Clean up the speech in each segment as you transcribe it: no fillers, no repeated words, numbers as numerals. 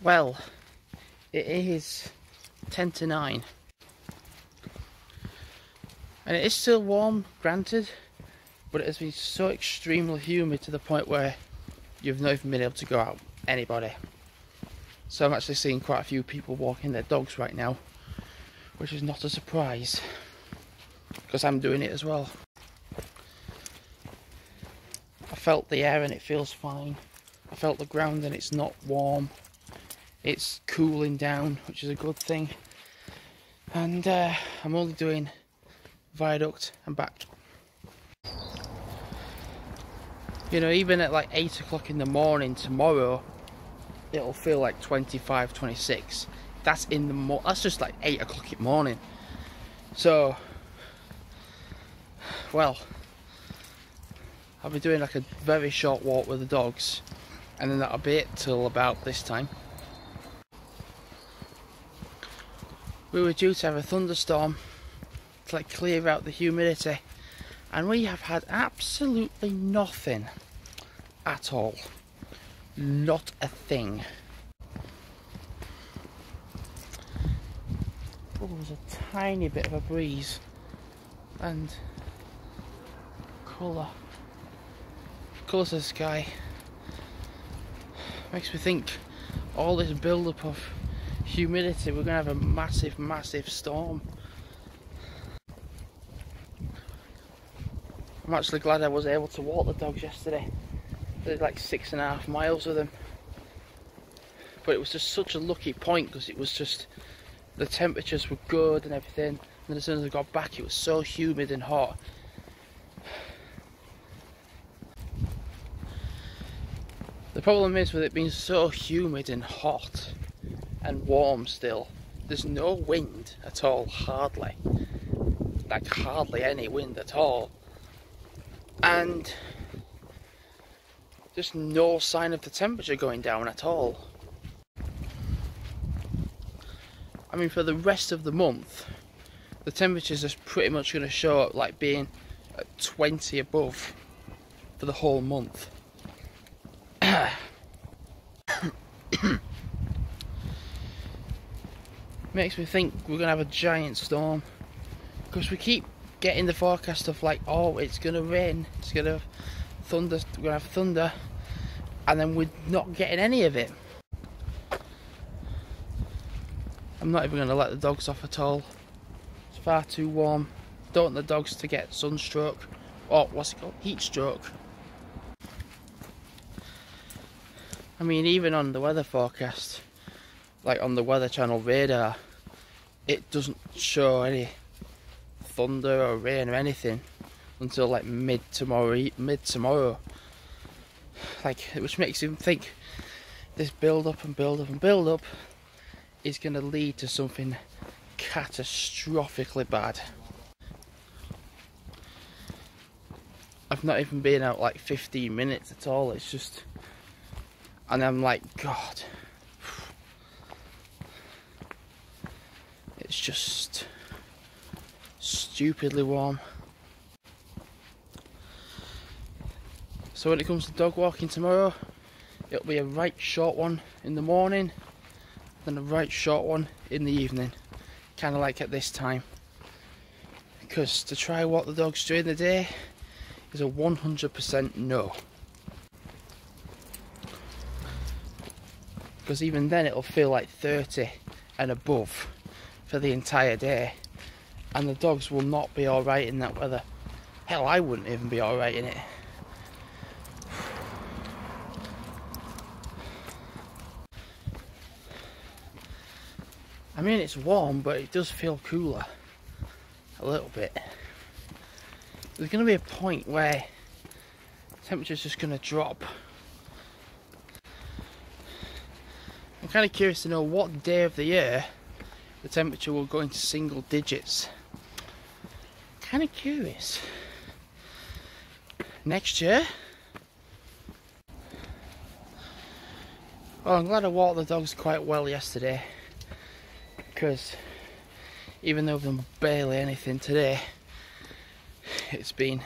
Well, it is 10 to 9 and it is still warm, granted, but it has been so extremely humid to the point where you've not even been able to go out, anybody. So I'm actually seeing quite a few people walking their dogs right now, which is not a surprise because I'm doing it as well. I felt the air and it feels fine. I felt the ground and it's not warm. It's cooling down, which is a good thing. And I'm only doing viaduct and back. You know, even at like 8 o'clock in the morning tomorrow, it'll feel like 25, 26. That's in the that's just like 8 o'clock in the morning. So, well, I'll be doing like a very short walk with the dogs, and then that'll be it till about this time. We were due to have a thunderstorm to like clear out the humidity, and we have had absolutely nothing at all. Not a thing. Oh, there's a tiny bit of a breeze, and colours of the sky makes me think all this build-up of humidity, we're going to have a massive storm. I'm actually glad I was able to walk the dogs yesterday. I did like 6.5 miles with them, but it was just such a lucky point because it was just, the temperatures were good and everything, and then as soon as I got back it was so humid and hot. The problem is with it being so humid and hot and warm still, there's no wind at all, hardly. Like hardly any wind at all. And just no sign of the temperature going down at all. I mean, for the rest of the month, the temperatures are pretty much going to show up like being at 20 above for the whole month. Makes me think we're gonna have a giant storm, because we keep getting the forecast of like, oh, it's gonna rain, it's gonna have thunder, we're gonna have thunder, and then we're not getting any of it. I'm not even gonna let the dogs off at all. It's far too warm. Don't want the dogs to get sunstroke, or what's it called, heat stroke. I mean, even on the weather forecast, like on the Weather Channel radar, it doesn't show any thunder or rain or anything until like mid tomorrow. Like, which makes him think this build up is going to lead to something catastrophically bad. I've not even been out like 15 minutes at all. It's just, and I'm like, God, it's just stupidly warm. So when it comes to dog walking tomorrow, it'll be a right short one in the morning, then a right short one in the evening, kind of like at this time, because to try walk the dogs during the day is a 100% no. Because even then it'll feel like 30 and above for the entire day, and the dogs will not be alright in that weather. Hell, I wouldn't even be alright in it. I mean, it's warm, but it does feel cooler a little bit. There's going to be a point where the temperature's just going to drop. I'm kind of curious to know what day of the year the temperature will go into single digits. Kind of curious. Next year? Well, I'm glad I walked the dogs quite well yesterday, because even though I've done barely anything today, it's been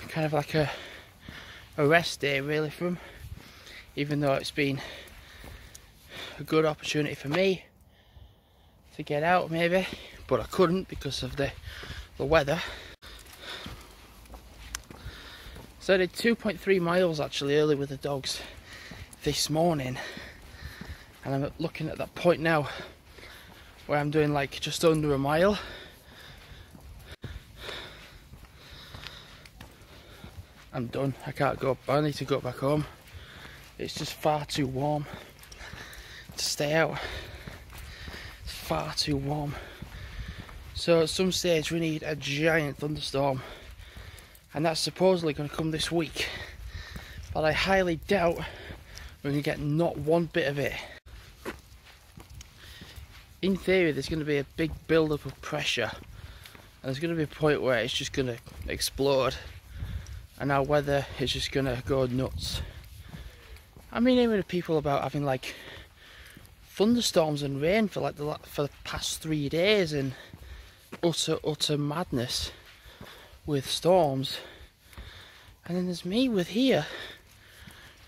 kind of like a rest day really for them, even though it's been a good opportunity for me to get out maybe, but I couldn't because of the weather. So I did 2.3 miles actually early with the dogs this morning, and I'm looking at that point now where I'm doing like just under a mile. I'm done. I can't go. I need to go back home. It's just far too warm to stay out. It's far too warm. So at some stage we need a giant thunderstorm, and that's supposedly going to come this week, but I highly doubt we're going to get not one bit of it. In theory there's going to be a big build-up of pressure, and there's going to be a point where it's just going to explode, and our weather is just going to go nuts. I mean, even with people about having like thunderstorms and rain for like the past 3 days, and utter madness with storms. And then there's me with here,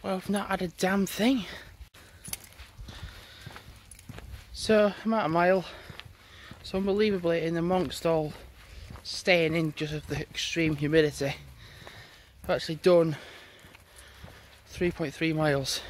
where I've not had a damn thing. So I'm at a mile. So unbelievably, in amongst all staying in just of the extreme humidity, I've actually done 3.3 miles.